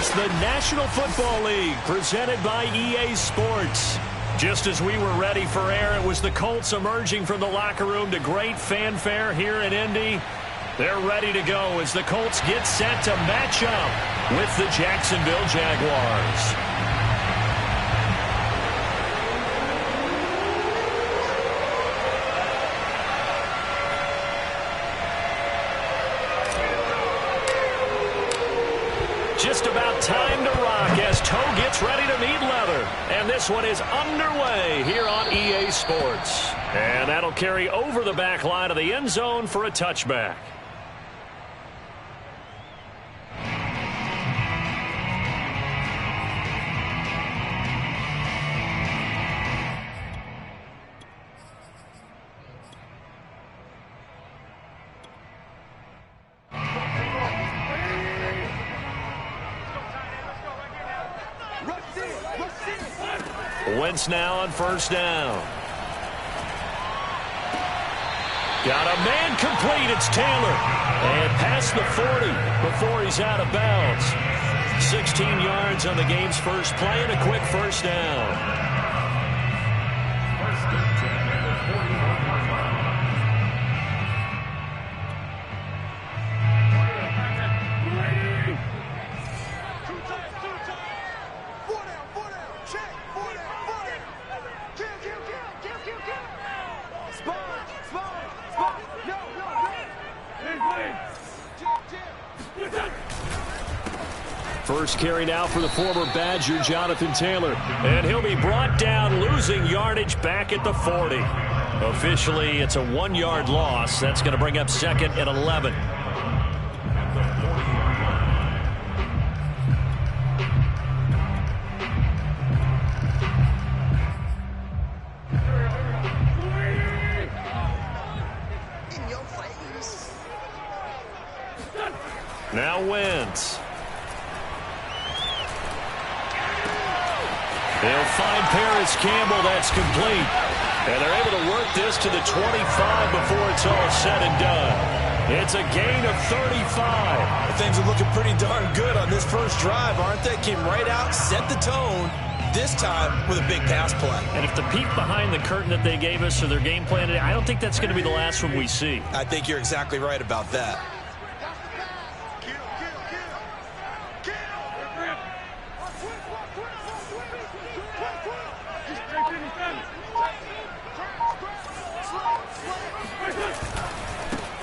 It's the National Football League presented by EA Sports. Just as we were ready for air, it was the Colts emerging from the locker room to great fanfare here in Indy. They're ready to go as the Colts get set to match up with the Jacksonville Jaguars. Just about time to rock as Toe gets ready to meet leather. And this one is underway here on EA Sports. And that'll carry over the back line of the end zone for a touchback. Wentz now on first down. Got a man complete. It's Taylor. And past the 40 before he's out of bounds. 16 yards on the game's first play and a quick first down. First carry now for the former Badger, Jonathan Taylor. And he'll be brought down, losing yardage back at the 40. Officially, it's a 1-yard loss. That's going to bring up second and 11. Now Wentz. They'll find Paris Campbell. That's complete. And they're able to work this to the 25 before it's all said and done. It's a gain of 35. Things are looking pretty darn good on this first drive, aren't they? Came right out, set the tone, this time with a big pass play. And if the peek behind the curtain that they gave us or their game plan today, I don't think that's going to be the last one we see. I think you're exactly right about that.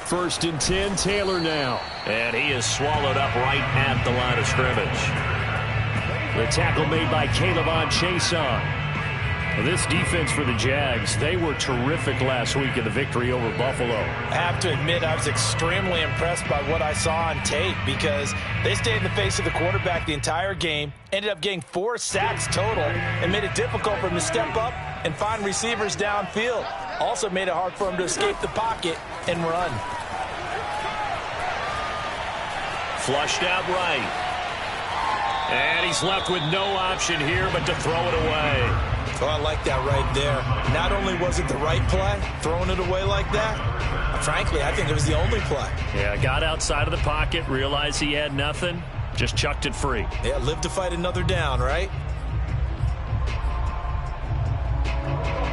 First and 10, Taylor now. And he is swallowed up right at the line of scrimmage. The tackle made by K'Lavon Chaisson. This defense for the Jags, they were terrific last week in the victory over Buffalo. I have to admit, I was extremely impressed by what I saw on tape because they stayed in the face of the quarterback the entire game, ended up getting 4 sacks total, and made it difficult for him to step up and find receivers downfield. Also made it hard for him to escape the pocket and run. Flushed out right. And he's left with no option here but to throw it away. Oh, I like that right there. Not only was it the right play, throwing it away like that, frankly, I think it was the only play. Yeah, got outside of the pocket, realized he had nothing, just chucked it free. Yeah, live to fight another down, right?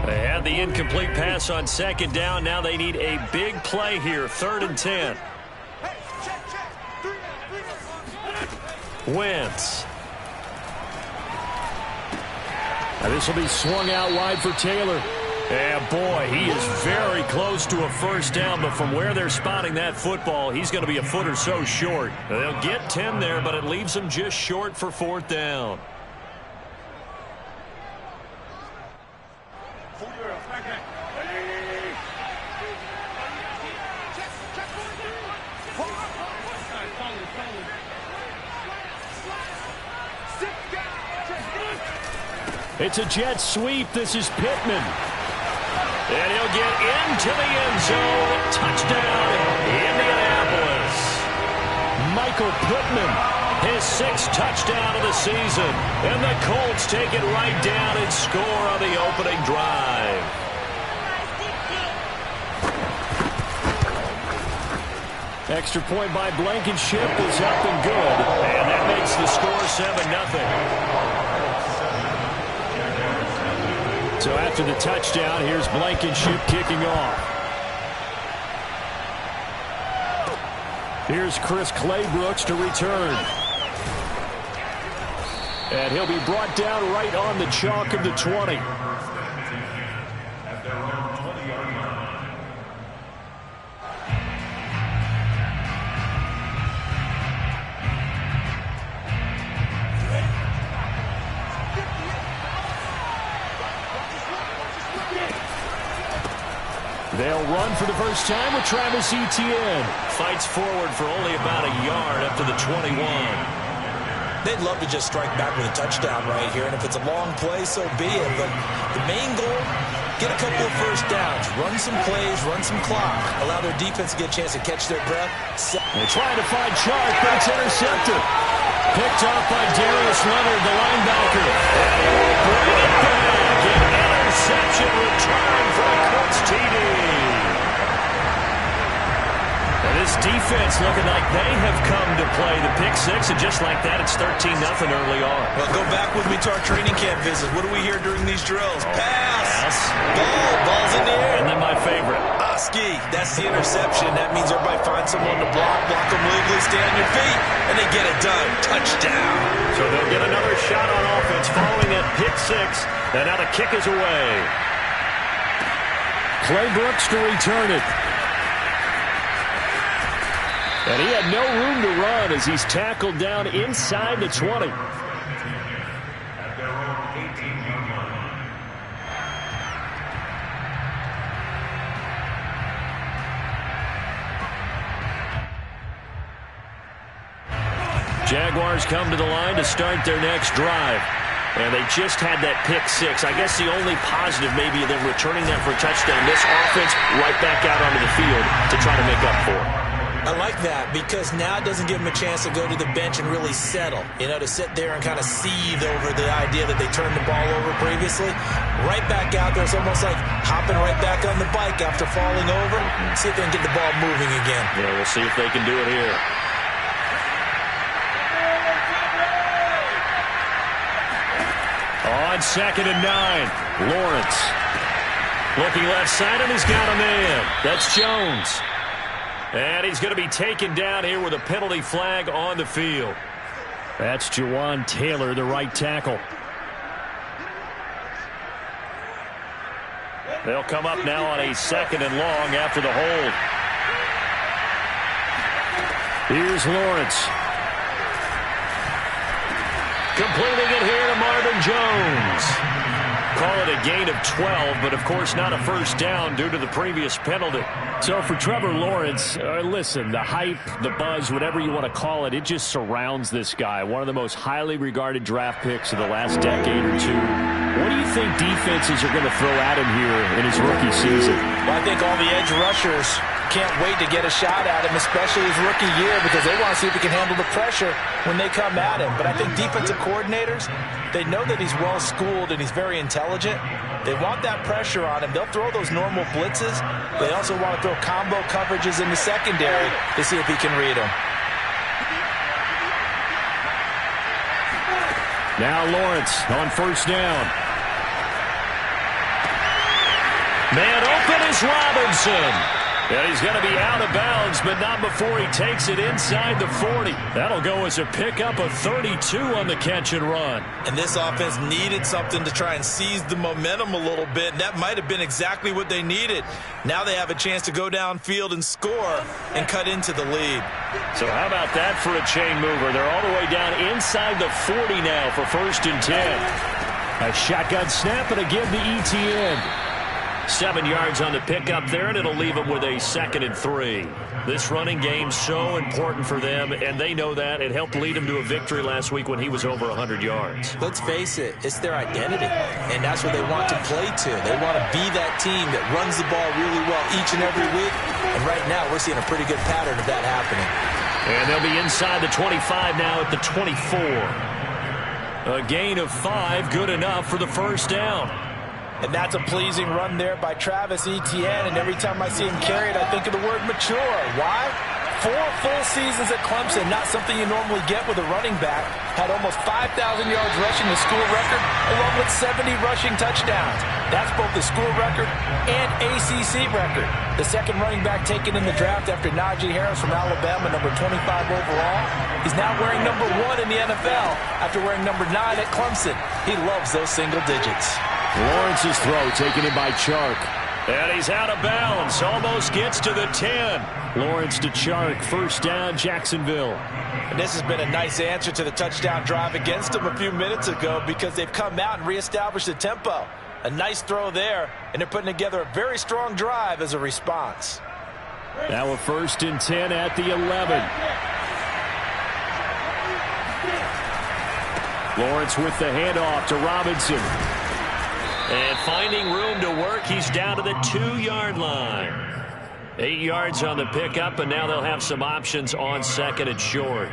They had the incomplete pass on second down. Now they need a big play here, 3rd and 10. Wentz. Now this will be swung out wide for Taylor. And boy, he is very close to a first down, but from where they're spotting that football, he's going to be a foot or so short. They'll get 10 there, but it leaves him just short for 4th down. It's a jet sweep. This is Pittman. And he'll get into the end zone. Touchdown, Indianapolis. Michael Pittman, his 6th touchdown of the season. And the Colts take it right down and score on the opening drive. Extra point by Blankenship is up and good. And that makes the score So after the touchdown, here's Blankenship kicking off. Here's Chris Claybrooks to return. And he'll be brought down right on the chalk of the 20. They'll run for the first time with Travis Etienne. Fights forward for only about a yard up to the 21. They'd love to just strike back with a touchdown right here, and if it's a long play, so be it. But the main goal, get a couple of first downs, run some plays, run some clock, allow their defense to get a chance to catch their breath. They're trying to find Chark, but it's intercepted. Picked off by Darius Leonard, the linebacker. Bring it back. An interception return for a Colts TD. This defense looking like they have come to play the pick six, and just like that, it's 13-0 early on. Well, go back with me to our training camp visit. What do we hear during these drills? Pass. Ball's in the air. And then my favorite. Oski, that's the interception. That means everybody finds someone to block them legally, stay on your feet, and they get it done. Touchdown. So they'll get another shot on offense following that pick six, and now the kick is away. Claybrooks to return it. And he had no room to run as he's tackled down inside the 20. Jaguars come to the line to start their next drive. And they just had that pick six. I guess the only positive maybe of them returning that for a touchdown. This offense right back out onto the field to try to make up for it. I like that because now it doesn't give them a chance to go to the bench and really settle, to sit there and kind of seethe over the idea that they turned the ball over previously. Right back out there. It's almost like hopping right back on the bike after falling over. See if they can get the ball moving again. Yeah, we'll see if they can do it here. On 2nd and 9, Lawrence. Looking left side, and he's got a man. That's Jones. And he's going to be taken down here with a penalty flag on the field. That's Jawan Taylor, the right tackle. They'll come up now on a 2nd and long after the hold. Here's Lawrence. Completing it here to Marvin Jones. Call it a gain of 12, but of course not a first down due to the previous penalty. So for Trevor Lawrence, listen, the hype, the buzz, whatever you want to call it, it just surrounds this guy. One of the most highly regarded draft picks of the last decade or two. What do you think defenses are going to throw at him here in his rookie season? Well, I think all the edge rushers can't wait to get a shot at him, especially his rookie year, because they want to see if he can handle the pressure when they come at him. But I think defensive coordinators, they know that he's well-schooled and he's very intelligent. They want that pressure on him. They'll throw those normal blitzes. They also want to throw combo coverages in the secondary to see if he can read them. Now Lawrence on first down. Man open is Robinson. And he's going to be out of bounds, but not before he takes it inside the 40. That'll go as a pickup of 32 on the catch and run. And this offense needed something to try and seize the momentum a little bit. That might have been exactly what they needed. Now they have a chance to go downfield and score and cut into the lead. So how about that for a chain mover? They're all the way down inside the 40 now for 1st and 10. A shotgun snap and again to Etienne. 7 yards on the pickup there, and it'll leave them with a 2nd and 3. This running game so important for them, and they know that. It helped lead them to a victory last week when he was over 100 yards. Let's face it, it's their identity, and that's what they want to play to. They want to be that team that runs the ball really well each and every week, and right now we're seeing a pretty good pattern of that happening. And they'll be inside the 25 now at the 24. A gain of 5, good enough for the first down. And that's a pleasing run there by Travis Etienne. And every time I see him carry it, I think of the word mature. Why? 4 full seasons at Clemson, not something you normally get with a running back. Had almost 5,000 yards rushing, the school record, along with 70 rushing touchdowns. That's both the school record and ACC record. The second running back taken in the draft after Najee Harris from Alabama, number 25 overall. He's now wearing number 1 in the NFL after wearing number 9 at Clemson. He loves those single digits. Lawrence's throw taken in by Chark. And he's out of bounds. Almost gets to the 10. Lawrence to Chark. First down, Jacksonville. And this has been a nice answer to the touchdown drive against them a few minutes ago because they've come out and reestablished the tempo. A nice throw there, and they're putting together a very strong drive as a response. Now a 1st and 10 at the 11. Lawrence with the handoff to Robinson. And finding room to work, he's down to the 2-yard line. 8 yards on the pickup, and now they'll have some options on 2nd and short.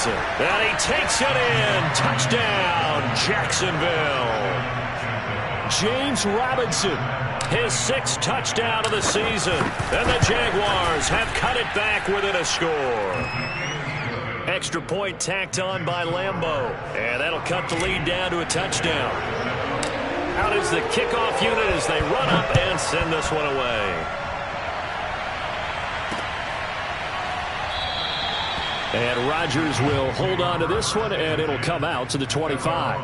And he takes it in. Touchdown, Jacksonville. James Robinson, his 6th touchdown of the season. And the Jaguars have cut it back within a score. Extra point tacked on by Lambeau. And that'll cut the lead down to a touchdown. Out is the kickoff unit as they run up and send this one away. And Rodgers will hold on to this one, and it'll come out to the 25.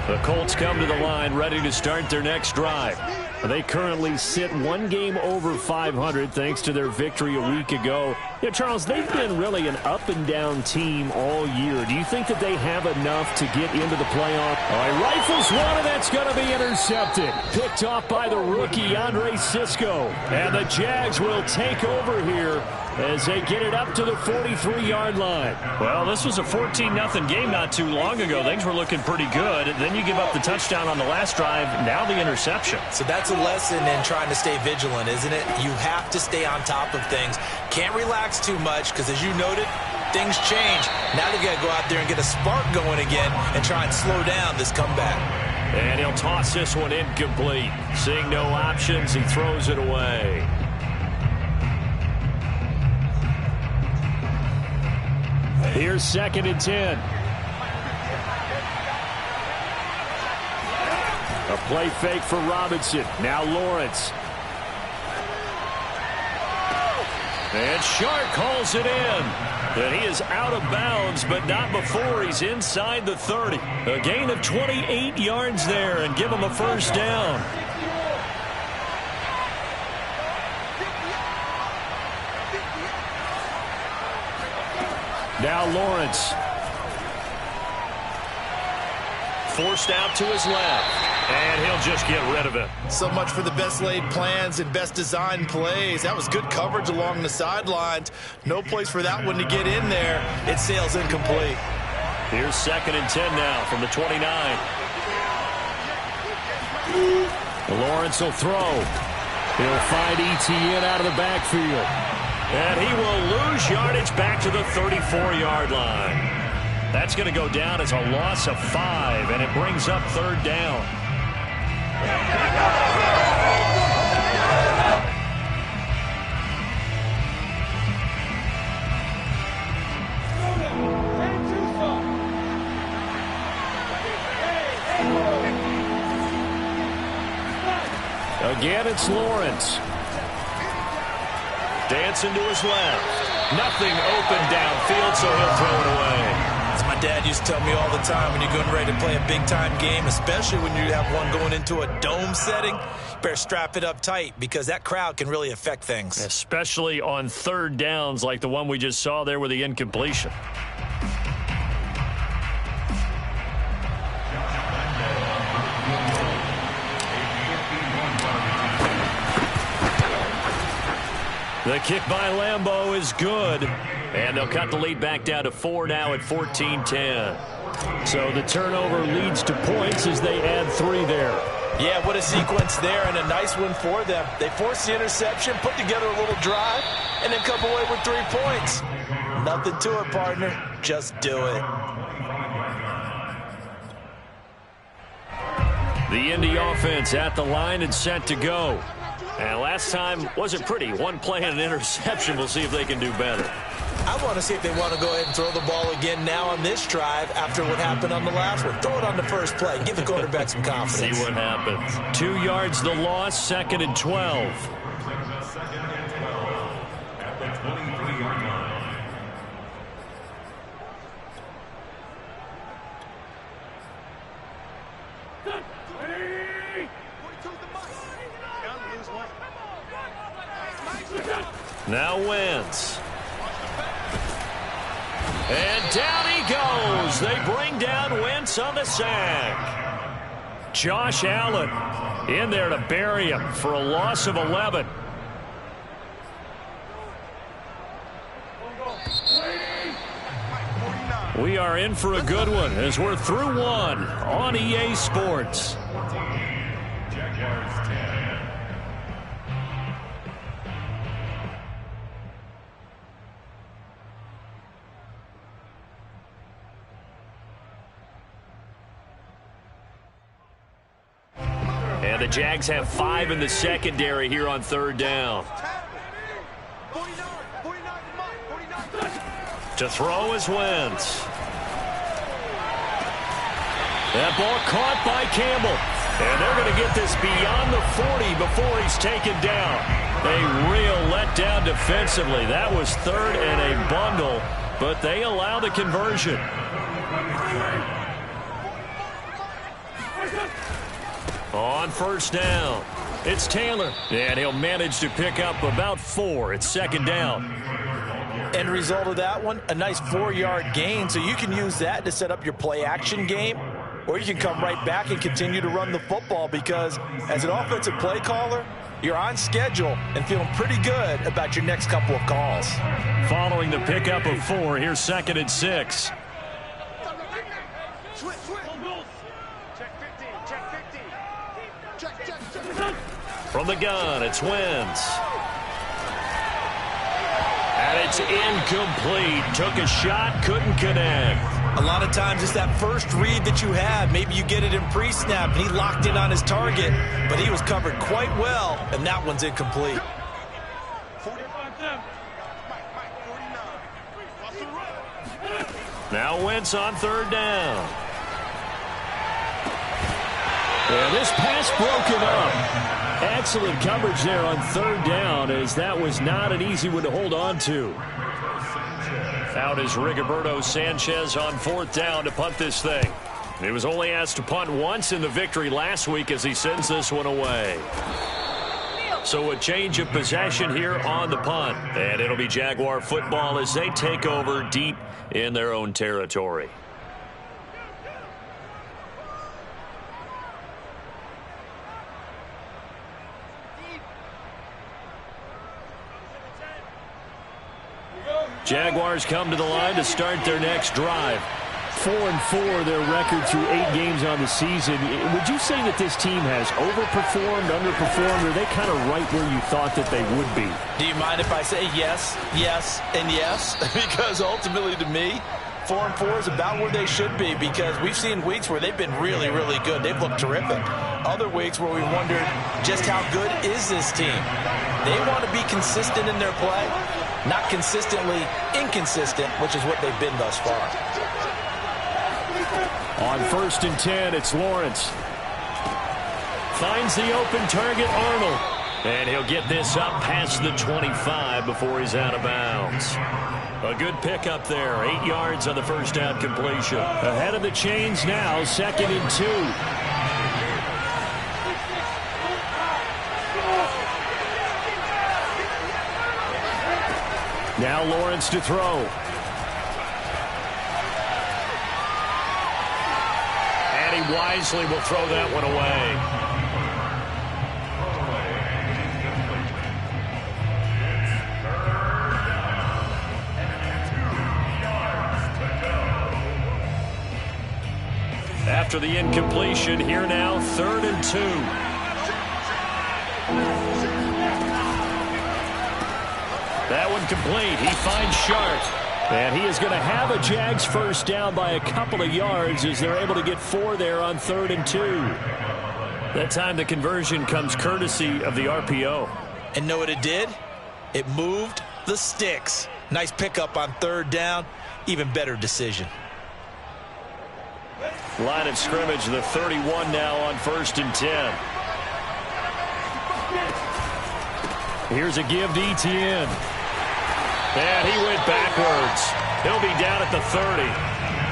The Colts come to the line ready to start their next drive. They currently sit 1 game over 500 thanks to their victory a week ago. Yeah, Charles, they've been really an up-and-down team all year. Do you think that they have enough to get into the playoff? He rifles one, and that's going to be intercepted. Picked off by the rookie, Andre Cisco. And the Jags will take over here as they get it up to the 43-yard line. Well, this was a 14-0 game not too long ago. Things were looking pretty good. Then you give up the touchdown on the last drive, now the interception. So that's a lesson in trying to stay vigilant, isn't it? You have to stay on top of things. Can't relax too much because, as you noted, things change. Now they've got to go out there and get a spark going again and try and slow down this comeback. And he'll toss this one incomplete. Seeing no options, he throws it away. Here's 2nd and 10. A play fake for Robinson. Now Lawrence. And Chark calls it in. And he is out of bounds, but not before he's inside the 30. A gain of 28 yards there and give him a first down. Now Lawrence. Forced out to his left. And he'll just get rid of it. So much for the best laid plans and best designed plays. That was good coverage along the sidelines. No place for that one to get in there. It sails incomplete. Here's 2nd and 10 now from the 29. Lawrence will throw. He'll find Etienne out of the backfield. And he will lose yardage back to the 34-yard line. That's going to go down as a loss of 5, and it brings up 3rd down. Again, it's Lawrence. Dancing to his left. Nothing open downfield, so he'll throw it away. As my dad used to tell me all the time, when you're getting ready to play a big-time game, especially when you have one going into a dome setting, you better strap it up tight because that crowd can really affect things. Especially on 3rd downs like the one we just saw there with the incompletion. The kick by Lambeau is good. And they'll cut the lead back down to 4 now at 14-10. So the turnover leads to points as they add 3 there. Yeah, what a sequence there, and a nice one for them. They force the interception, put together a little drive, and then come away with 3 points. Nothing to it, partner. Just do it. The Indy offense at the line and set to go. And last time wasn't pretty. 1 play and an interception. We'll see if they can do better. I want to see if they want to go ahead and throw the ball again now on this drive after what happened on the last one. Throw it on the first play. Give the quarterback some confidence. See what happens. 2 yards the loss, 2nd and 12. Now Wentz. And down he goes. They bring down Wentz on the sack. Josh Allen in there to bury him for a loss of 11. We are in for a good one as we're through 1 on EA Sports. And the Jags have 5 in the secondary here on 3rd down. To throw is Wentz. That ball caught by Campbell. And they're going to get this beyond the 40 before he's taken down. A real letdown defensively. That was 3rd and a bundle, but they allow the conversion. On 1st down, it's Taylor. And he'll manage to pick up about 4. It's 2nd down. End result of that one, a nice 4-yard gain. So you can use that to set up your play-action game, or you can come right back and continue to run the football because as an offensive play caller, you're on schedule and feeling pretty good about your next couple of calls. Following the pickup of 4, here's 2nd and 6. From the gun, it's Wentz. And it's incomplete. Took a shot, couldn't connect. A lot of times it's that first read that you have. Maybe you get it in pre-snap, and he locked in on his target, but he was covered quite well, and that one's incomplete. Now Wentz on 3rd down. And this pass broken up. Excellent coverage there on 3rd down, as that was not an easy one to hold on to. Out is Rigoberto Sanchez on 4th down to punt this thing. He was only asked to punt once in the victory last week as he sends this one away. So a change of possession here on the punt. And it'll be Jaguar football as they take over deep in their own territory. Jaguars come to the line to start their next drive. 4-4 their record through 8 games on the season. Would you say that this team has overperformed, underperformed, or are they kind of right where you thought that they would be? Do you mind if I say yes, yes, and yes? Because ultimately to me, 4-4 is about where they should be because we've seen weeks where they've been really, really good. They've looked terrific. Other weeks where we wondered just how good is this team. They want to be consistent in their play, not consistently inconsistent, which is what they've been thus far. On 1st and 10, it's Lawrence. Finds the open target, Arnold. And he'll get this up past the 25 before he's out of bounds. A good pickup there. 8 yards on the first down completion. Ahead of the chains now, 2nd and 2. Now Lawrence to throw. And he wisely will throw that one away. After the incompletion, here now, 3rd and 2. That one complete. He finds Sharp. And he is going to have a Jags first down by a couple of yards as they're able to get 4 there on 3rd and 2. That time the conversion comes courtesy of the RPO. And know what it did? It moved the sticks. Nice pickup on 3rd down. Even better decision. Line of scrimmage, the 31 now on 1st and 10. Here's a give to Etienne. And he went backwards. He'll be down at the 30.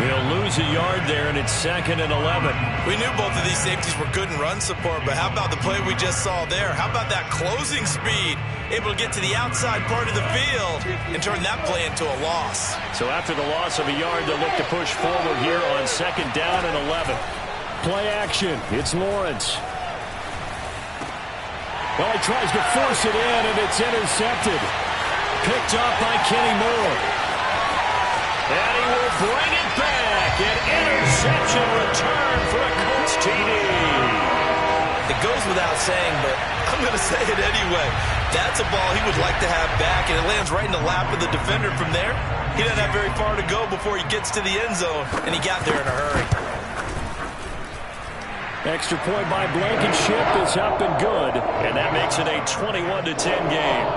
He'll lose a yard there, and it's 2nd and 11. We knew both of these safeties were good in run support, but how about the play we just saw there? How about that closing speed? Able to get to the outside part of the field and turn that play into a loss. So after the loss of a yard, they'll look to push forward here on 2nd down and 11. Play action. It's Lawrence. Well, he tries to force it in, and it's intercepted. Picked up by Kenny Moore. And he will bring it back. An interception return for a Colts TD. It goes without saying, but I'm going to say it anyway. That's a ball he would like to have back, and it lands right in the lap of the defender from there. He doesn't have very far to go before he gets to the end zone, and he got there in a hurry. Extra point by Blankenship is up and good. And that makes it a 21-10 game.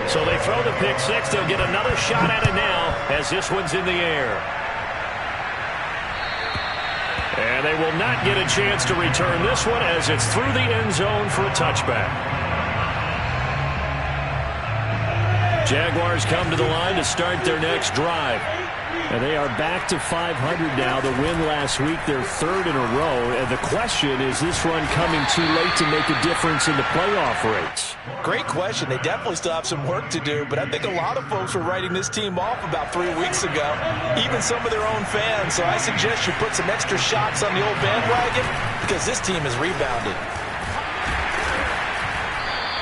So they throw the pick six. They'll get another shot at it now as this one's in the air. And they will not get a chance to return this one as it's through the end zone for a touchback. Jaguars come to the line to start their next drive. And they are back to 500 now. The win last week, their 3rd in a row. And the question, is this run coming too late to make a difference in the playoff race? Great question. They definitely still have some work to do, but I think a lot of folks were writing this team off about 3 weeks ago, even some of their own fans. So I suggest you put some extra shots on the old bandwagon because this team has rebounded.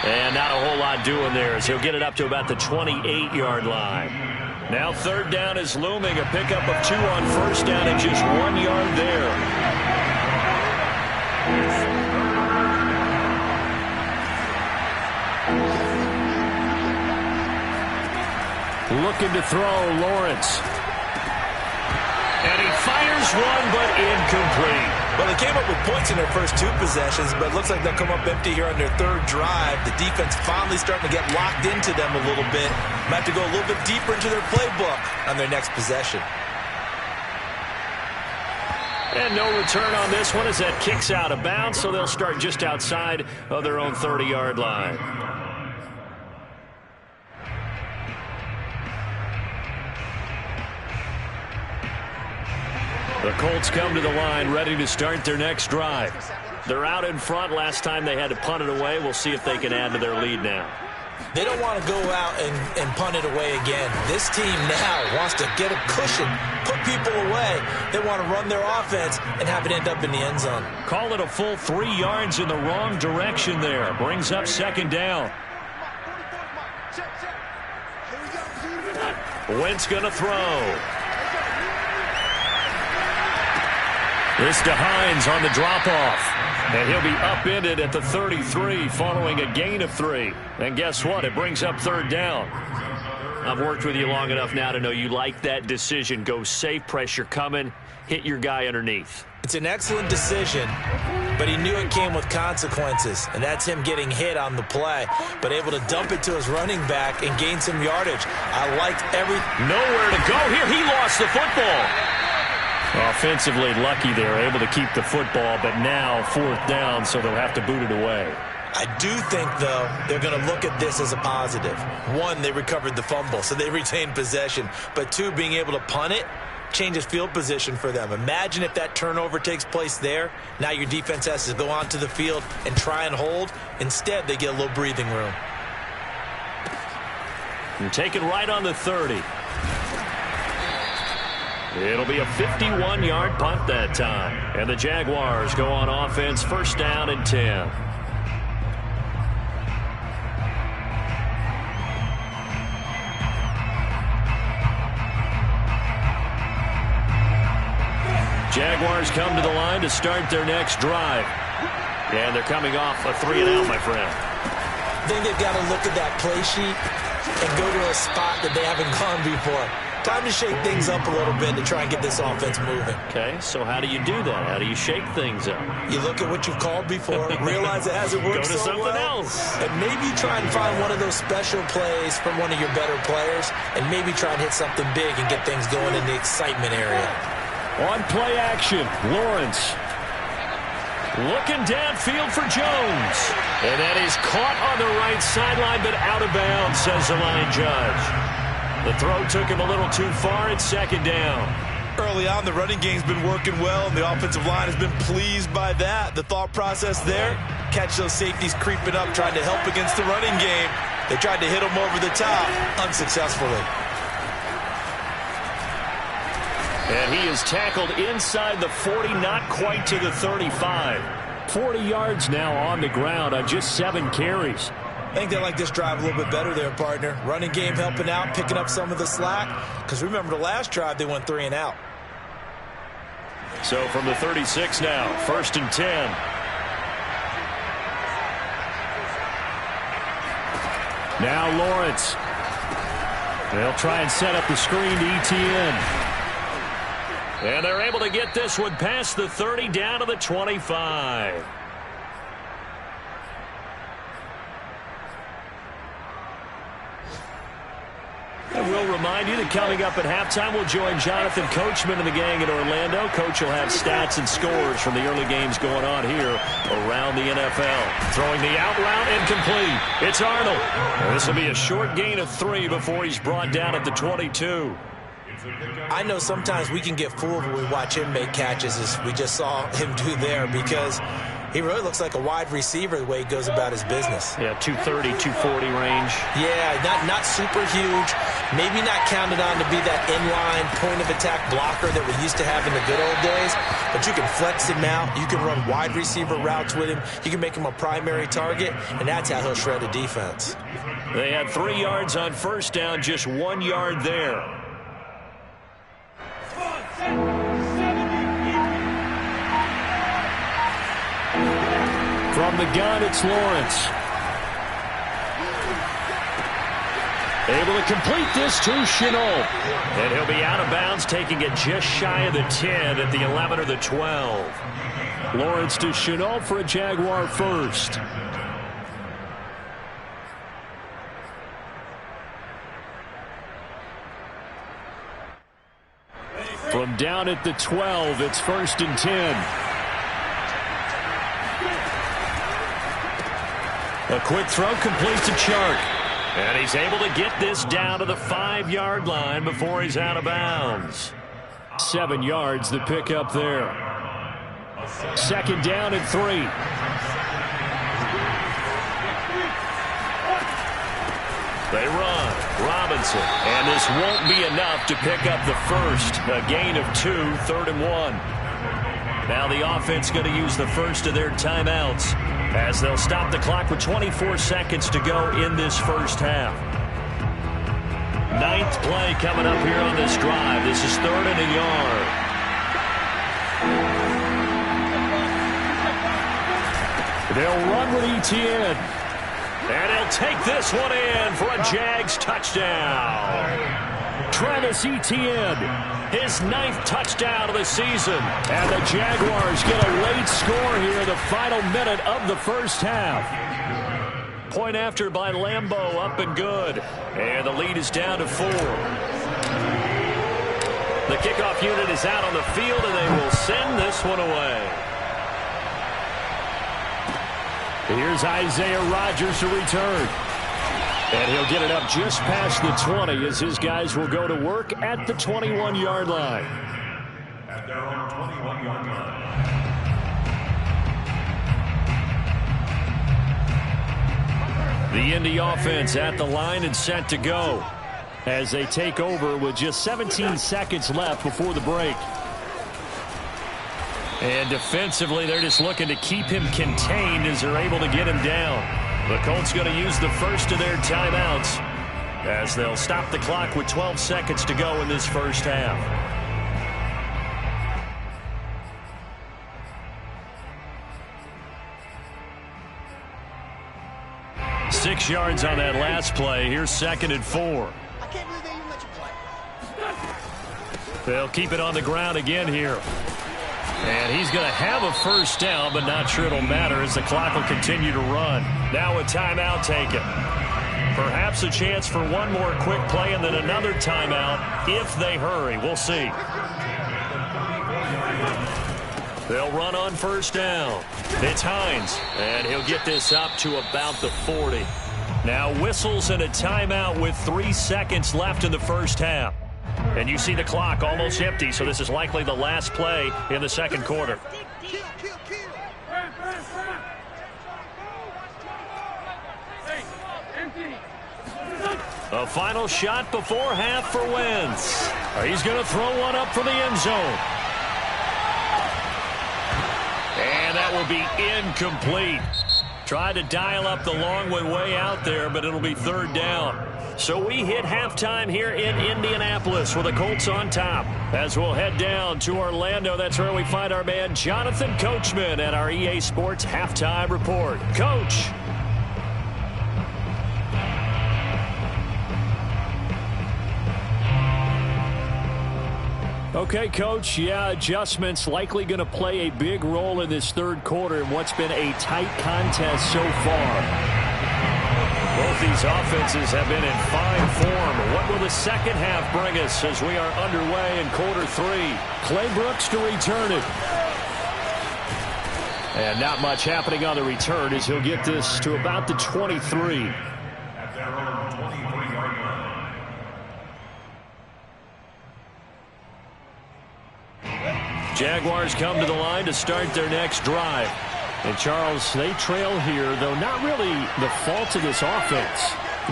And not a whole lot doing there as he'll get it up to about the 28-yard line. Now 3rd down is looming. A pickup of 2 on 1st down and just 1 yard there. Looking to throw, Lawrence. And he fires one, but incomplete. Well, they came up with points in their first 2 possessions, but it looks like they'll come up empty here on their 3rd drive. The defense finally starting to get locked into them a little bit. Might have to go a little bit deeper into their playbook on their next possession. And no return on this one as that kicks out of bounds, so they'll start just outside of their own 30-yard line. The Colts come to the line ready to start their next drive. They're out in front. Last time they had to punt it away. We'll see if they can add to their lead now. They don't want to go out and punt it away again. This team now wants to get a cushion, put people away. They want to run their offense and have it end up in the end zone. Call it a full 3 yards in the wrong direction there. Brings up 2nd down. Wentz going to throw. This to Hines on the drop-off. And he'll be upended at the 33 following a gain of 3. And guess what? It brings up 3rd down. I've worked with you long enough now to know you like that decision. Go safe, pressure coming, hit your guy underneath. It's an excellent decision, but he knew it came with consequences, and that's him getting hit on the play, but able to dump it to his running back and gain some yardage. I liked nowhere to go here. He lost the football. Offensively lucky they're able to keep the football, but now 4th down, so they'll have to boot it away. I do think, though, they're going to look at this as a positive. 1, they recovered the fumble, so they retained possession. But 2, being able to punt it changes field position for them. Imagine if that turnover takes place there. Now your defense has to go onto the field and try and hold. Instead, they get a little breathing room. And take it right on the 30. It'll be a 51-yard punt that time. And the Jaguars go on offense, 1st down and 10. Jaguars come to the line to start their next drive. And they're coming off a 3-and-out, my friend. I think they've got to look at that play sheet and go to a spot that they haven't gone before. Time to shake things up a little bit to try and get this offense moving. Okay, so how do you do that? How do you shake things up? You look at what you've called before, realize it hasn't worked Go to so something well, else. and maybe try and find one of those special plays from one of your better players, and maybe try and hit something big and get things going in the excitement area. On play action, Lawrence. Looking downfield for Jones. And that is caught on the right sideline, but out of bounds, says the line judge. The throw took him a little too far. It's second down. Early on, the running game's been working well, and the offensive line has been pleased by that. The thought process there, catch those safeties creeping up, trying to help against the running game. They tried to hit them over the top, unsuccessfully. And he is tackled inside the 40, not quite to the 35. 40 yards now on the ground on just 7 carries. I think they like this drive a little bit better there, partner. Running game helping out, picking up some of the slack. Because remember, the last drive, they went 3-and-out. So from the 36 now, 1st and 10. Now Lawrence. They'll try and set up the screen to ETN. And they're able to get this one past the 30 down to the 25. And we'll remind you that coming up at halftime, we'll join Jonathan Coachman and the gang in Orlando. Coach will have stats and scores from the early games going on here around the NFL. Throwing the out route incomplete. It's Arnold. And this will be a short gain of 3 before he's brought down at the 22. I know sometimes we can get fooled when we watch him make catches, as we just saw him do there, because he really looks like a wide receiver the way he goes about his business. Yeah, 230, 240 range. Yeah, not super huge. Maybe not counted on to be that inline point-of-attack blocker that we used to have in the good old days. But you can flex him out. You can run wide receiver routes with him. You can make him a primary target, and that's how he'll shred a defense. They had 3 yards on first down, just 1 yard there. From the gun, it's Lawrence. Able to complete this to Shenault. And he'll be out of bounds, taking it just shy of the 10 at the 11 or the 12. Lawrence to Shenault for a Jaguar first. From down at the 12, it's 1st and 10. A quick throw complete to Chark. And he's able to get this down to the 5-yard line before he's out of bounds. 7 yards, the pickup there. 2nd down and 3. They run. Robinson. And this won't be enough to pick up the first. A gain of 2, 3rd and 1. Now the offense going to use the first of their timeouts as they'll stop the clock with 24 seconds to go in this first half. 9th play coming up here on this drive. This is 3rd and a yard. They'll run with ETN. And he'll take this one in for a Jags touchdown. Travis Etienne, his 9th touchdown of the season. And the Jaguars get a late score here in the final minute of the first half. Point after by Lambeau, up and good. And the lead is down to 4. The kickoff unit is out on the field, and they will send this one away. Here's Isaiah Rodgers to return. And he'll get it up just past the 20 as his guys will go to work at the 21-yard line. At their own 21-yard line. The Indy offense at the line and set to go as they take over with just 17 seconds left before the break. And defensively, they're just looking to keep him contained as they're able to get him down. The Colts going to use the first of their timeouts as they'll stop the clock with 12 seconds to go in this first half. 6 yards on that last play. Here's 2nd and 4. I can't believe they even let you play. They'll keep it on the ground again here. And he's going to have a first down, but not sure it'll matter as the clock will continue to run. Now a timeout taken. Perhaps a chance for one more quick play and then another timeout if they hurry. We'll see. They'll run on first down. It's Hines, and he'll get this up to about the 40. Now whistles and a timeout with 3 seconds left in the first half. And you see the clock almost empty, so this is likely the last play in the second quarter. A final shot before half for Wentz. He's going to throw one up for the end zone. And that will be incomplete. Tried to dial up the long way out there, but it'll be 3rd down. So we hit halftime here in Indianapolis with the Colts on top. As we'll head down to Orlando, that's where we find our man Jonathan Coachman at our EA Sports Halftime Report. Coach. Okay, Coach, yeah, adjustments likely going to play a big role in this third quarter in what's been a tight contest so far. Both these offenses have been in fine form. What will the second half bring us as we are underway in quarter 3? Clay Brooks to return it. And not much happening on the return as he'll get this to about the 23. Jaguars come to the line to start their next drive. And, Charles, they trail here, though not really the fault of this offense.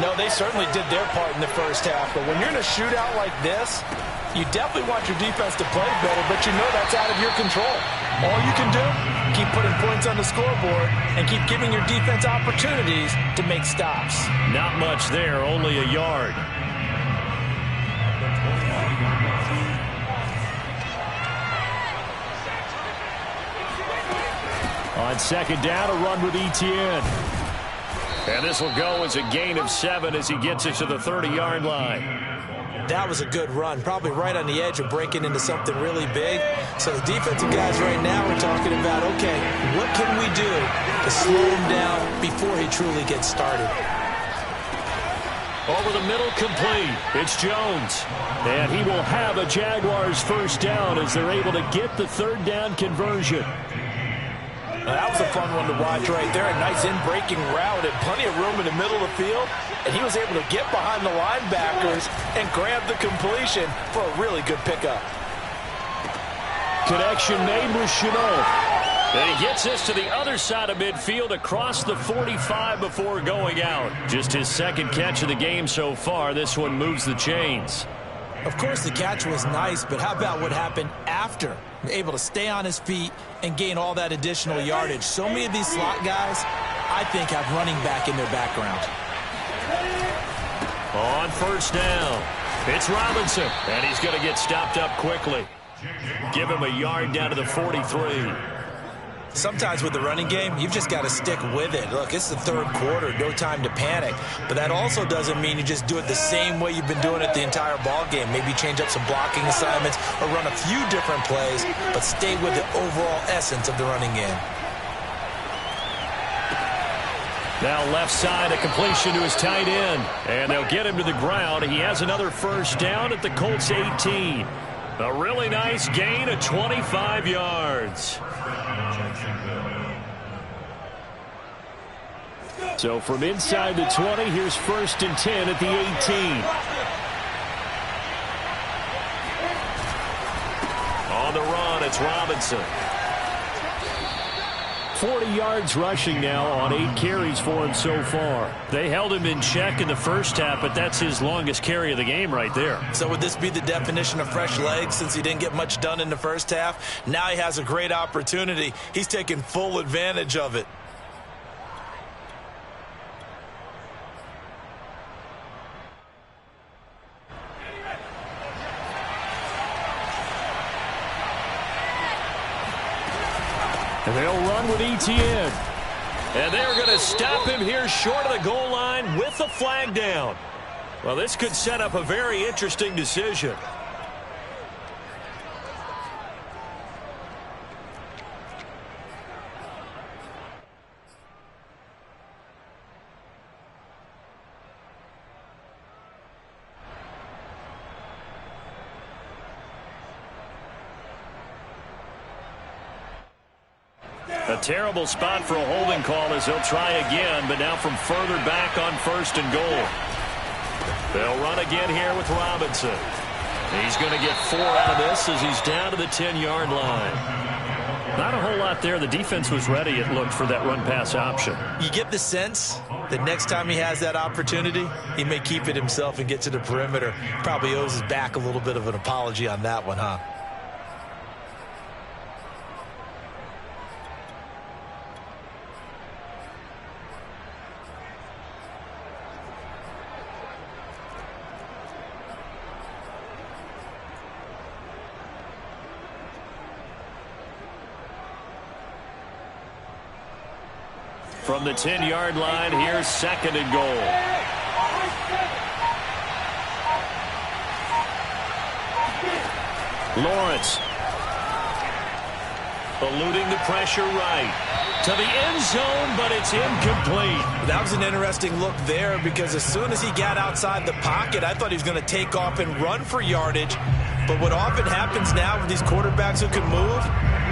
No, they certainly did their part in the first half. But when you're in a shootout like this, you definitely want your defense to play better, but you know that's out of your control. All you can do, keep putting points on the scoreboard and keep giving your defense opportunities to make stops. Not much there, only a yard. On second down, a run with Etienne. And this will go as a gain of 7 as he gets it to the 30-yard line. That was a good run, probably right on the edge of breaking into something really big. So the defensive guys right now are talking about, okay, what can we do to slow him down before he truly gets started? Over the middle, complete. It's Jones. And he will have a Jaguars first down as they're able to get the third down conversion. That was a fun one to watch right there. A nice in-breaking route and plenty of room in the middle of the field. And he was able to get behind the linebackers and grab the completion for a really good pickup. Connection made with Chenault. And he gets this to the other side of midfield across the 45 before going out. Just his second catch of the game so far. This one moves the chains. Of course, the catch was nice, but how about what happened after? Able to stay on his feet and gain all that additional yardage. So many of these slot guys, I think, have running back in their background. On first down, it's Robinson, and he's going to get stopped up quickly. Give him a yard down to the 43. Sometimes with the running game, you've just got to stick with it. Look, it's the third quarter, no time to panic. But that also doesn't mean you just do it the same way you've been doing it the entire ball game. Maybe change up some blocking assignments or run a few different plays, but stay with the overall essence of the running game. Now left side, a completion to his tight end. And they'll get him to the ground. He has another first down at the Colts 18. A really nice gain of 25 yards. So from inside the 20, here's 1st and 10 at the 18. On the run, it's Robinson. 40 yards rushing now on 8 carries for him so far. They held him in check in the first half, but that's his longest carry of the game right there. So would this be the definition of fresh legs since he didn't get much done in the first half? Now he has a great opportunity. He's taking full advantage of it. And they'll run with Etienne. And they're going to stop him here short of the goal line line with the flag down. Well, this could set up a very interesting decision. A terrible spot for a holding call as he'll try again, but now from further back on 1st and goal. They'll run again here with Robinson. He's going to get 4 out of this as he's down to the 10-yard line. Not a whole lot there. The defense was ready, it looked, for that run-pass option. You get the sense that next time he has that opportunity, he may keep it himself and get to the perimeter. Probably owes his back a little bit of an apology on that one, huh? From the 10-yard line, here's 2nd and goal. Lawrence. Eluding the pressure right. To the end zone, but it's incomplete. That was an interesting look there because as soon as he got outside the pocket, I thought he was going to take off and run for yardage. But what often happens now with these quarterbacks who can move,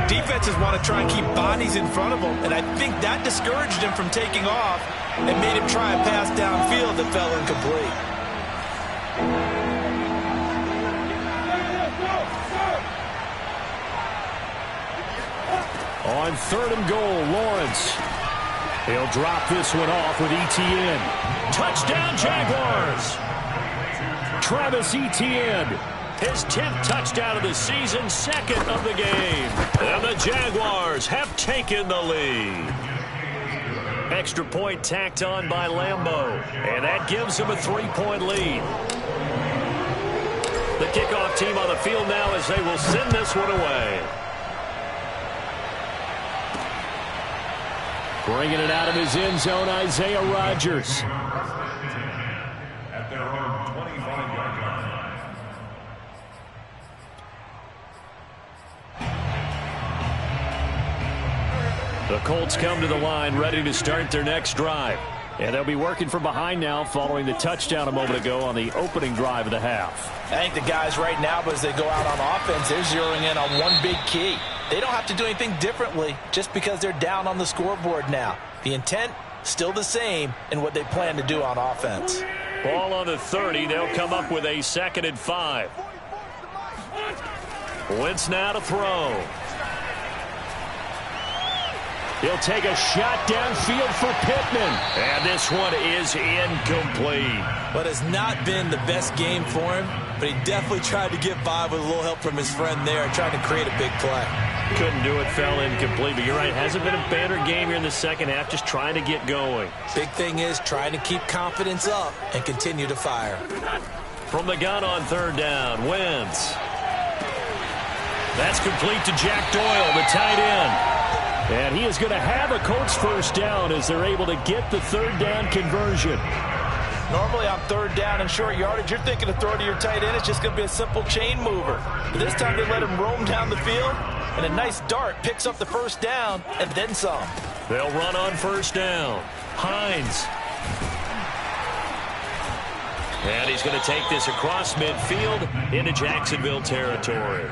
defenses want to try and keep bodies in front of them, and I think that discouraged him from taking off and made him try a pass downfield that fell incomplete. On 3rd and goal, Lawrence. He'll drop this one off with Etienne. Touchdown, Jaguars! Travis Etienne. His 10th touchdown of the season, 2nd of the game. And the Jaguars have taken the lead. Extra point tacked on by Lambeau. And that gives him a 3-point lead. The kickoff team on the field now as they will send this one away. Bringing it out of his end zone, Isaiah Rodgers. At their own 25-yard line. The Colts come to the line, ready to start their next drive. And they'll be working from behind now following the touchdown a moment ago on the opening drive of the half. I think the guys right now, as they go out on offense, they're zeroing in on one big key. They don't have to do anything differently just because they're down on the scoreboard now. The intent, still the same in what they plan to do on offense. Ball on the 30. They'll come up with a 2nd and 5. Wentz now to throw. He'll take a shot downfield for Pittman. And this one is incomplete. But it's not been the best game for him, but he definitely tried to get by with a little help from his friend there and tried to create a big play. Couldn't do it, fell incomplete. But you're right, hasn't been a banner game here in the second half, just trying to get going. Big thing is trying to keep confidence up and continue to fire. From the gun on 3rd down, Wentz. That's complete to Jack Doyle, the tight end. And he is going to have a Colts first down as they're able to get the 3rd down conversion. Normally on 3rd down and short yardage, you're thinking of throw to your tight end. It's just going to be a simple chain mover. But this time they let him roam down the field, and a nice dart picks up the first down and then some. They'll run on 1st down. Hines. And he's going to take this across midfield into Jacksonville territory.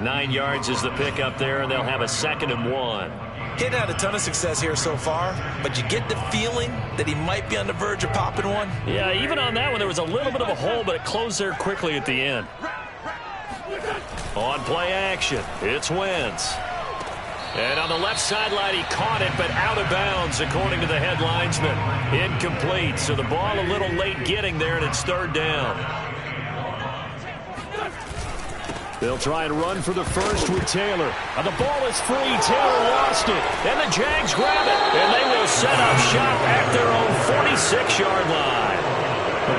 9 yards is the pickup there, and they'll have a 2nd and 1. He hadn't had a ton of success here so far, but you get the feeling that he might be on the verge of popping one. Yeah, even on that one, there was a little bit of a hole, but it closed there quickly at the end. On play action, it's Wentz. And on the left sideline, he caught it, but out of bounds, according to the head linesman. Incomplete, so the ball a little late getting there, and it's 3rd down. They'll try and run for the first with Taylor. And the ball is free. Taylor lost it. And the Jags grab it. And they will set up shop at their own 46-yard line.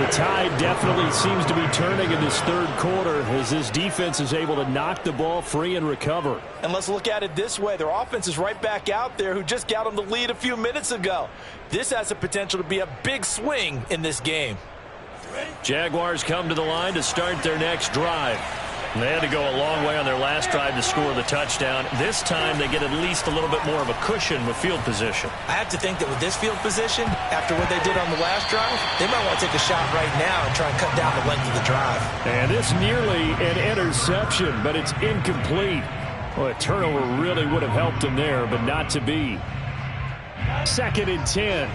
The tide definitely seems to be turning in this third quarter as this defense is able to knock the ball free and recover. And let's look at it this way. Their offense is right back out there who just got them the lead a few minutes ago. This has the potential to be a big swing in this game. Jaguars come to the line to start their next drive. They had to go a long way on their last drive to score the touchdown. This time they get at least a little bit more of a cushion with field position. I have to think that with this field position, after what they did on the last drive, they might want to take a shot right now and try and cut down the length of the drive. And this nearly an interception, but it's incomplete. Well, a turnover really would have helped them there, but not to be. 2nd and 10.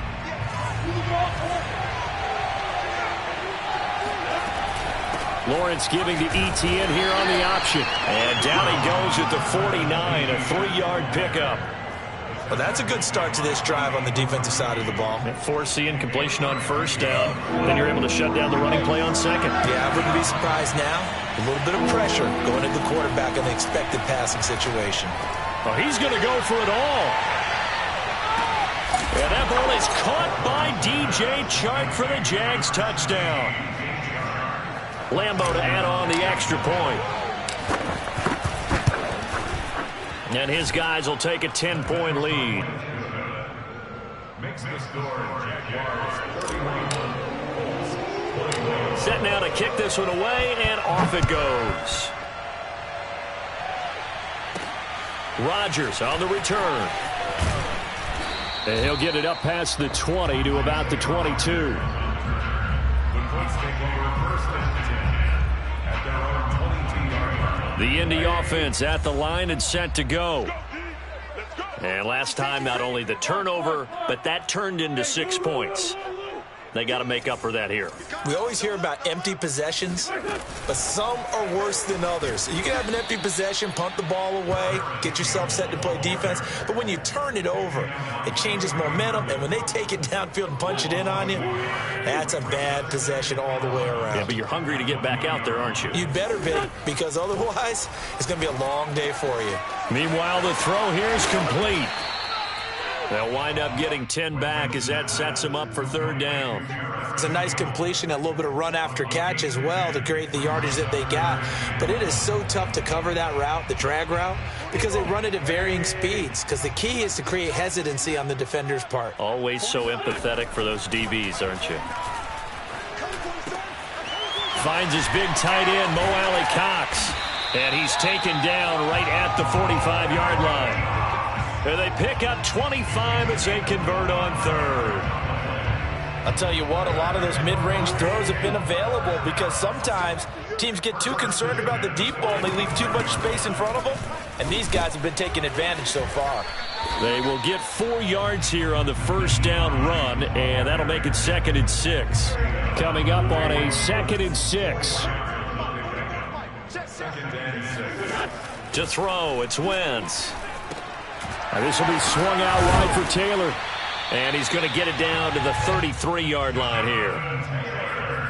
Lawrence giving to Etienne here on the option. And down he goes at the 49, a 3-yard pickup. Well, that's a good start to this drive on the defensive side of the ball. Force the incompletion on first down. Then you're able to shut down the running play on second. Yeah, I wouldn't be surprised now. A little bit of pressure going into the quarterback in the expected passing situation. Oh, he's going to go for it all. And that ball is caught by DJ Chark for the Jags touchdown. Lambeau to add on the extra point. And his guys will take a 10-point lead. Makes the score Jaguars 31. Set now to kick this one away, and off it goes. Rodgers on the return. And he'll get it up past the 20 to about the 22. The Colts take over 1st and 10 at their own 22-yard line. The Indy offense at the line and set to go. And last time, not only the turnover, but that turned into 6 points. They got to make up for that here. We always hear about empty possessions, but some are worse than others. You can have an empty possession, punt the ball away, get yourself set to play defense, but when you turn it over, it changes momentum, and when they take it downfield and punch it in on you, that's a bad possession all the way around. Yeah, but you're hungry to get back out there, aren't you? You better be, because otherwise, it's going to be a long day for you. Meanwhile, the throw here is complete. They'll wind up getting 10 back as that sets them up for 3rd down. It's a nice completion, a little bit of run after catch as well to create the yardage that they got. But it is so tough to cover that route, the drag route, because they run it at varying speeds. Because the key is to create hesitancy on the defender's part. Always so empathetic for those DBs, aren't you? Finds his big tight end, Mo Alley-Cox. And he's taken down right at the 45-yard line. And they pick up 25 as they convert on 3rd. I'll tell you what, a lot of those mid-range throws have been available because sometimes teams get too concerned about the deep ball and they leave too much space in front of them. And these guys have been taking advantage so far. They will get 4 yards here on the 1st down run, and that'll make it 2nd and 6. Coming up on a 2nd and 6. 2nd and 6. To throw, it's Wentz. This will be swung out wide for Taylor. And he's going to get it down to the 33-yard line here.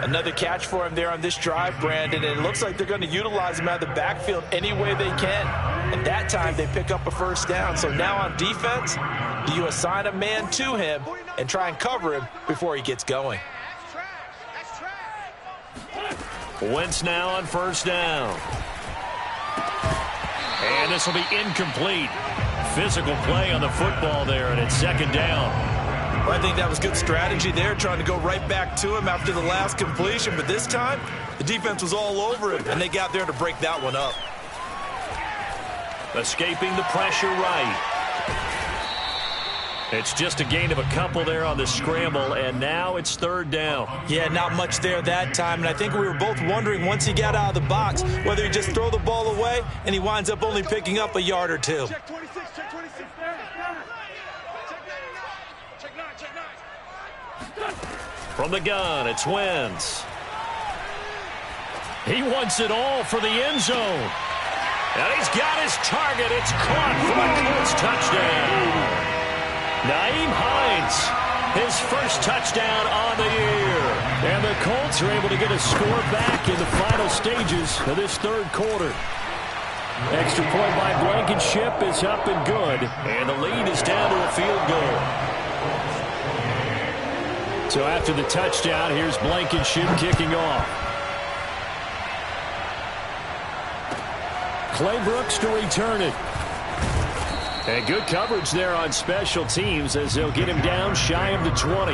Another catch for him there on this drive, Brandon. And it looks like they're going to utilize him out of the backfield any way they can. And that time they pick up a 1st down. So now on defense, do you assign a man to him and try and cover him before he gets going? Wentz now on 1st down. And this will be incomplete. Physical play on the football there, and it's 2nd down. Well, I think that was good strategy there, trying to go right back to him after the last completion. But this time, the defense was all over him, and they got there to break that one up. Escaping the pressure right. It's just a gain of a couple there on the scramble, and now it's 3rd down. Yeah, not much there that time, and I think we were both wondering once he got out of the box whether he just throw the ball away and he winds up only picking up a yard or 2. Check 26, check 26, there. Check 9. From the gun, it's Wentz. He wants it all for the end zone. And he's got his target. It's caught for a Colts touchdown. Nyheim Hines, his 1st touchdown on the year. And the Colts are able to get a score back in the final stages of this 3rd quarter. Extra point by Blankenship is up and good. And the lead is down to a field goal. So after the touchdown, here's Blankenship kicking off. Clay Brooks to return it. And good coverage there on special teams as they'll get him down shy of the 20.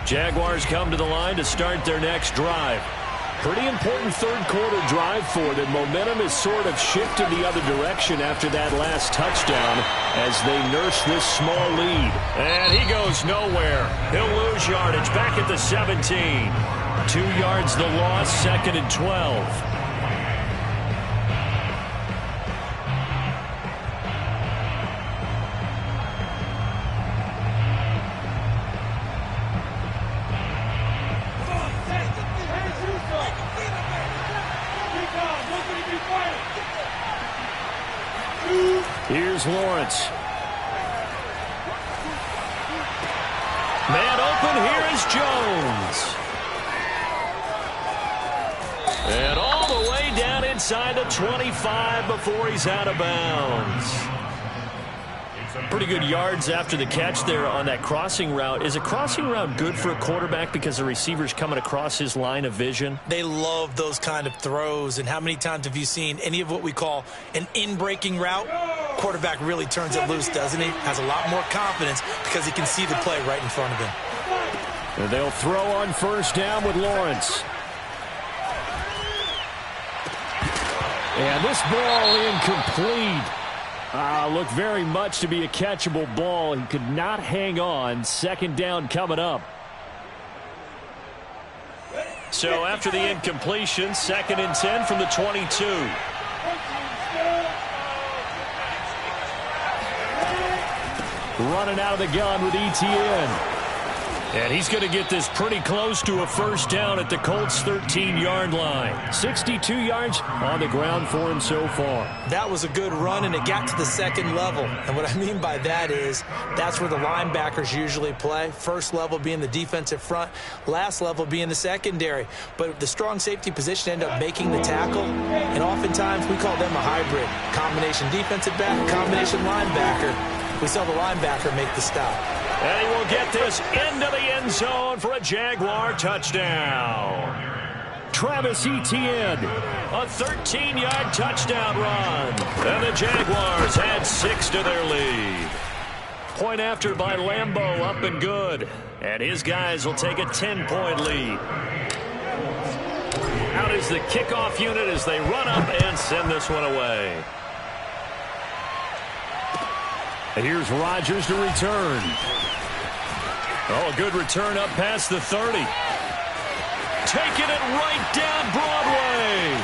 Jaguars come to the line to start their next drive. Pretty important third-quarter drive for them. Momentum has sort of shifted the other direction after that last touchdown as they nurse this small lead. And he goes nowhere. He'll lose yardage back at the 17. 2 yards the loss, 2nd and 12. Here's Lawrence. Man open, here is Jones. And all the way down inside the 25 before he's out of bounds. Pretty good yards after the catch there on that crossing route. Is a crossing route good for a quarterback because the receiver's coming across his line of vision? They love those kind of throws. And how many times have you seen any of what we call an in-breaking route? Quarterback really turns it loose, doesn't he? Has a lot more confidence because he can see the play right in front of him. And they'll throw on first down with Lawrence. And this ball incomplete. Looked very much to be a catchable ball. He could not hang on. 2nd down coming up. So after the incompletion, 2nd and 10 from the 22. Running out of the gun with ETN. And he's going to get this pretty close to a first down at the Colts' 13-yard line. 62 yards on the ground for him so far. That was a good run, and it got to the 2nd level. And what I mean by that is that's where the linebackers usually play. First level being the defensive front, last level being the secondary. But the strong safety position ended up making the tackle, and oftentimes we call them a hybrid. Combination defensive back, combination linebacker. We saw the linebacker make the stop. And he will get this into the end zone for a Jaguar touchdown. Travis Etienne, a 13-yard touchdown run. And the Jaguars add 6 to their lead. Point after by Lambeau, up and good. And his guys will take a 10-point lead. Out is the kickoff unit as they run up and send this one away. And here's Rodgers to return. Oh, a good return up past the 30. Taking it right down Broadway.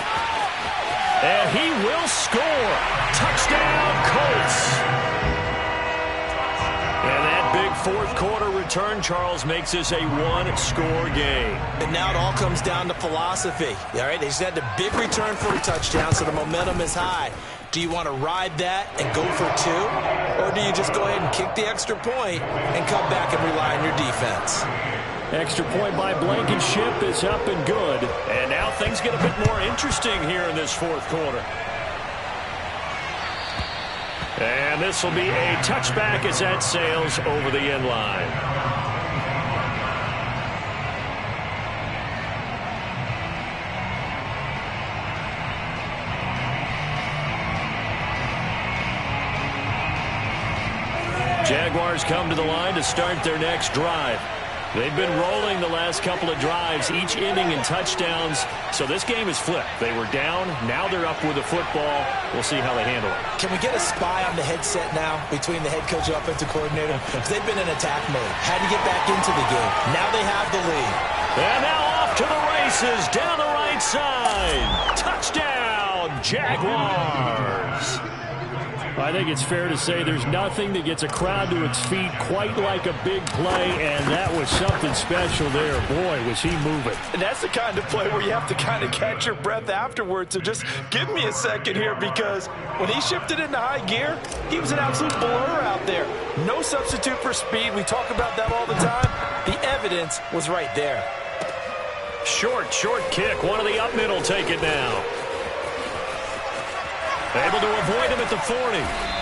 And he will score. Touchdown, Colts. And that big fourth-quarter return, Charles, makes this a one-score game. And now it all comes down to philosophy. All right, they just had a big return for a touchdown, so the momentum is high. Do you want to ride that and go for 2? Or do you just go ahead and kick the extra point and come back and rely on your defense? Extra point by Blankenship is up and good. And now things get a bit more interesting here in this fourth quarter. And this will be a touchback as that sails over the end line. Jaguars come to the line to start their next drive. They've been rolling the last couple of drives, each ending in touchdowns. So this game is flipped. They were down. Now they're up with the football. We'll see how they handle it. Can we get a spy on the headset now between the head coach and offensive coordinator? Because they've been in attack mode. Had to get back into the game. Now they have the lead. And now off to the races down the right side. Touchdown, Jaguars. I think it's fair to say there's nothing that gets a crowd to its feet quite like a big play, and that was something special there. Boy, was he moving. And that's the kind of play where you have to kind of catch your breath afterwards. So just give me a second here, because when he shifted into high gear, he was an absolute blur out there. No substitute for speed. We talk about that all the time. The evidence was right there. Short kick. One of the up middle take it now. Able to avoid him at the 40.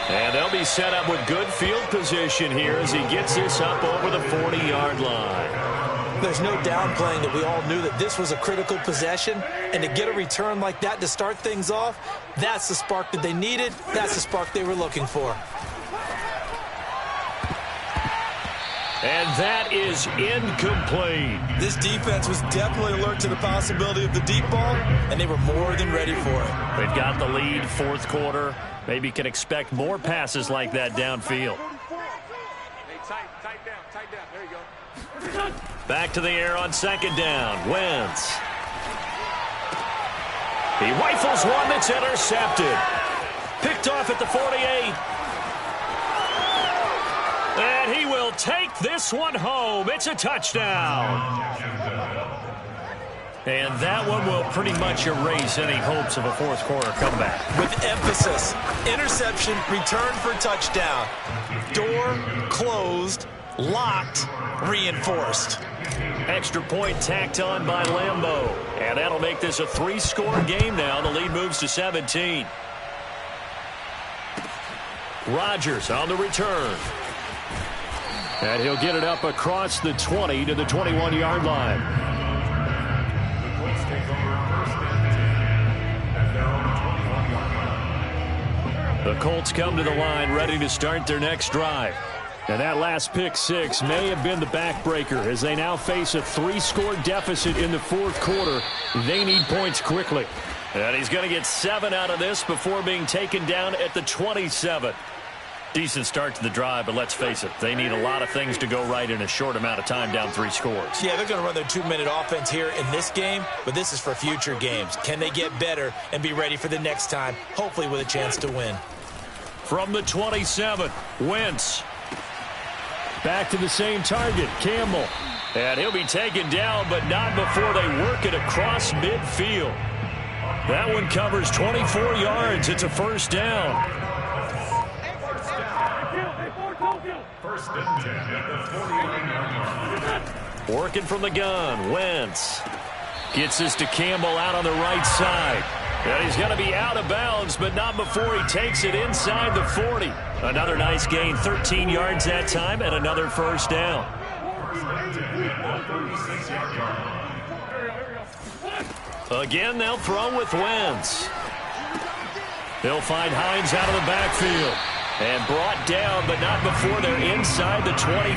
And they'll be set up with good field position here as he gets this up over the 40-yard line. There's no downplaying that we all knew that this was a critical possession, and to get a return like that to start things off, that's the spark that they needed. That's the spark they were looking for. And that is incomplete. This defense was definitely alert to the possibility of the deep ball, and they were more than ready for it. They've got the lead, fourth quarter. Maybe can expect more passes like that downfield. Hey, tight down. There you go. Back to the air on second down. Wentz. He rifles one that's intercepted. Picked off at the 48. And he will take this one home. It's a touchdown. And that one will pretty much erase any hopes of a fourth quarter comeback. With emphasis, interception, return for touchdown. Door closed, locked, reinforced. Extra point tacked on by Lambeau. And that'll make this a three-score game now. The lead moves to 17. Rodgers on the return. And he'll get it up across the 20 to the 21-yard line. The Colts take over first and 10 at their own 21-yard line. The Colts come to the line ready to start their next drive. And that last pick six may have been the backbreaker as they now face a three-score deficit in the fourth quarter. They need points quickly. And he's going to get 7 out of this before being taken down at the 27. Decent start to the drive, but let's face it, they need a lot of things to go right in a short amount of time, down 3 scores. Yeah, they're going to run their 2-minute offense here in this game, but this is for future games. Can they get better and be ready for the next time, hopefully with a chance to win? From the 27, Wentz. Back to the same target, Campbell. And he'll be taken down, but not before they work it across midfield. That one covers 24 yards. It's a first down. First and 10 at the 49-yard line. Working from the gun, Wentz. Gets this to Campbell out on the right side. And he's going to be out of bounds, but not before he takes it inside the 40. Another nice gain, 13 yards that time, and another first down. First and 10 at the 36-yard line. Again, they'll throw with Wentz. They'll find Hines out of the backfield. And brought down, but not before they're inside the 25.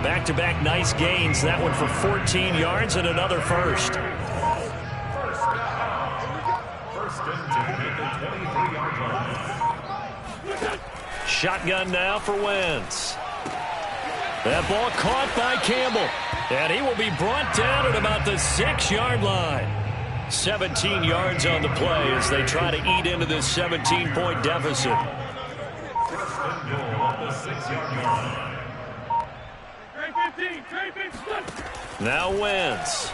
Back-to-back nice gains. That one for 14 yards and another first. First and 10 at the 23-yard line. Shotgun now for Wentz. That ball caught by Campbell. And he will be brought down at about the 6-yard line. 17 yards on the play as they try to eat into this 17-point deficit. First and goal at the 6-yard line. Trey 15, Now Wentz.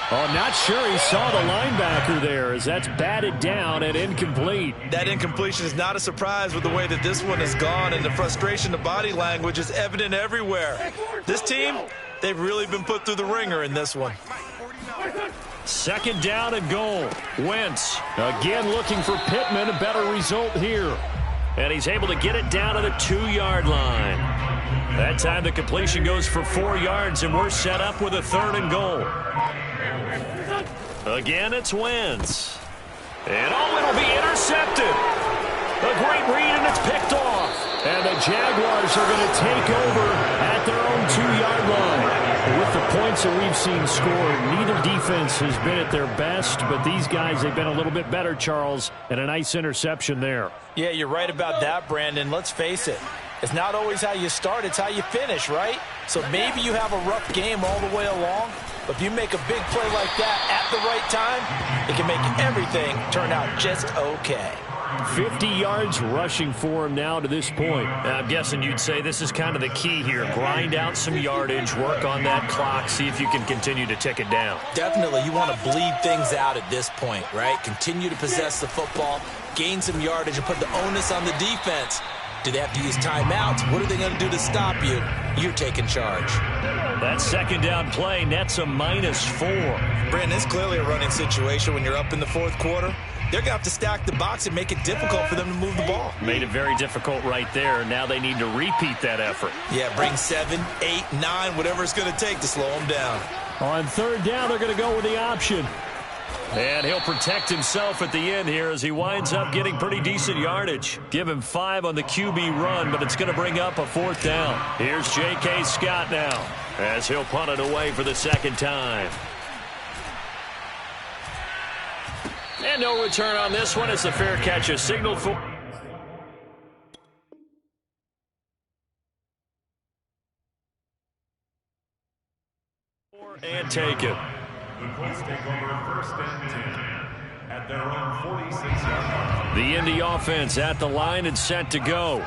Oh, not sure he saw the linebacker there as that's batted down and incomplete. That incompletion is not a surprise with the way that this one has gone, and the frustration, the body language is evident everywhere. This team, they've really been put through the ringer in this one. Second down and goal. Wentz again looking for Pittman, a better result here. And he's able to get it down to the 2-yard line. That time the completion goes for 4 yards, and we're set up with a 3rd and goal. Again, it's Wentz. And it'll be intercepted. A great read, and it's picked off. And the Jaguars are going to take over at their own 2-yard line. With the points that we've seen scored, neither defense has been at their best, but these guys, they've been a little bit better, Charles, and a nice interception there. Yeah, you're right about that, Brandon. Let's face it. It's not always how you start, it's how you finish, right? So maybe you have a rough game all the way along, but if you make a big play like that at the right time, it can make everything turn out just okay. 50 yards rushing for him now to this point. I'm guessing you'd say this is kind of the key here. Grind out some yardage, work on that clock, see if you can continue to tick it down. Definitely, you want to bleed things out at this point, right? Continue to possess the football, gain some yardage, and put the onus on the defense. Do they have to use timeouts? What are they going to do to stop you? You're taking charge. That second down play nets a -4. Brandon, it's clearly a running situation when you're up in the fourth quarter. They're going to have to stack the box and make it difficult for them to move the ball. Made it very difficult right there. Now they need to repeat that effort. Yeah, bring 7, 8, 9, whatever it's going to take to slow them down. On third down, they're going to go with the option. And he'll protect himself at the end here as he winds up getting pretty decent yardage. Give him 5 on the QB run, but it's going to bring up a fourth down. Here's J.K. Scott now as he'll punt it away for the second time. And no return on this one. It's a fair catch, a signal for... And take it. The Colts take over first and 10 at their own 46-yard line. The Indy offense at the line and set to go.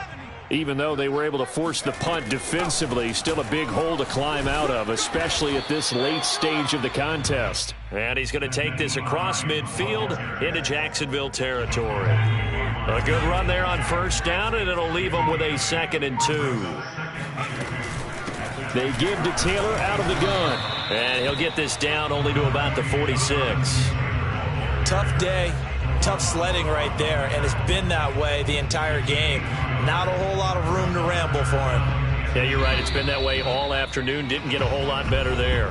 Even though they were able to force the punt defensively, still a big hole to climb out of, especially at this late stage of the contest. And he's going to take this across midfield into Jacksonville territory. A good run there on first down, and it'll leave them with a 2nd and 2. They give to Taylor out of the gun. And he'll get this down only to about the 46. Tough day, tough sledding right there, and it's been that way the entire game. Not a whole lot of room to ramble for him. Yeah, you're right. It's been that way all afternoon. Didn't get a whole lot better there.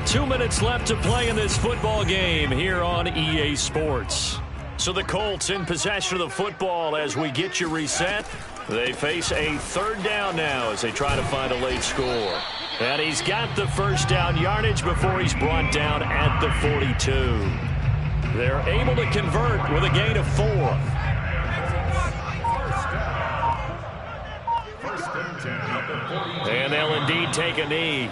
2 minutes left to play in this football game here on EA Sports. So the Colts in possession of the football as we get you reset. They face a third down now as they try to find a late score. And he's got the first down yardage before he's brought down at the 42. They're able to convert with a gain of 4. First and 10 at the 42. And they'll indeed take a knee.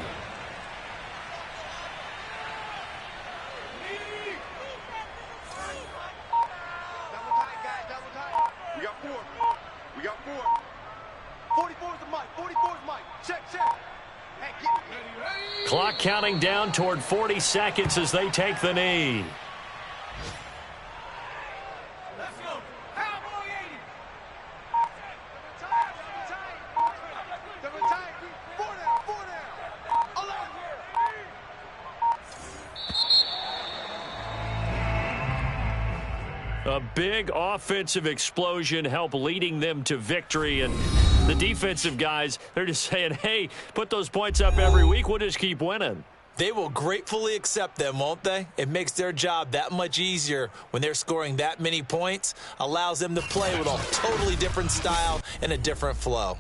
We got 4. We got 4. 44's the mic. 44's mic. Check. Hey, get me. Clock counting down toward 40 seconds as they take the knee. Let's go. Cowboy 80. Double tight. 4 down. 11. A big offensive explosion helped leading them to victory. And the defensive guys, they're just saying, hey, put those points up every week. We'll just keep winning. They will gratefully accept them, won't they? It makes their job that much easier when they're scoring that many points. Allows them to play with a totally different style and a different flow.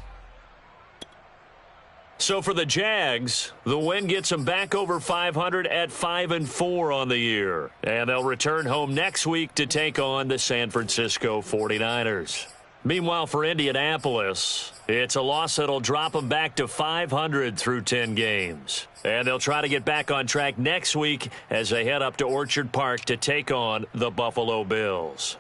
So for the Jags, the win gets them back over 500 at 5-4 on the year. And they'll return home next week to take on the San Francisco 49ers. Meanwhile, for Indianapolis, it's a loss that'll drop them back to 500 through 10 games. And they'll try to get back on track next week as they head up to Orchard Park to take on the Buffalo Bills.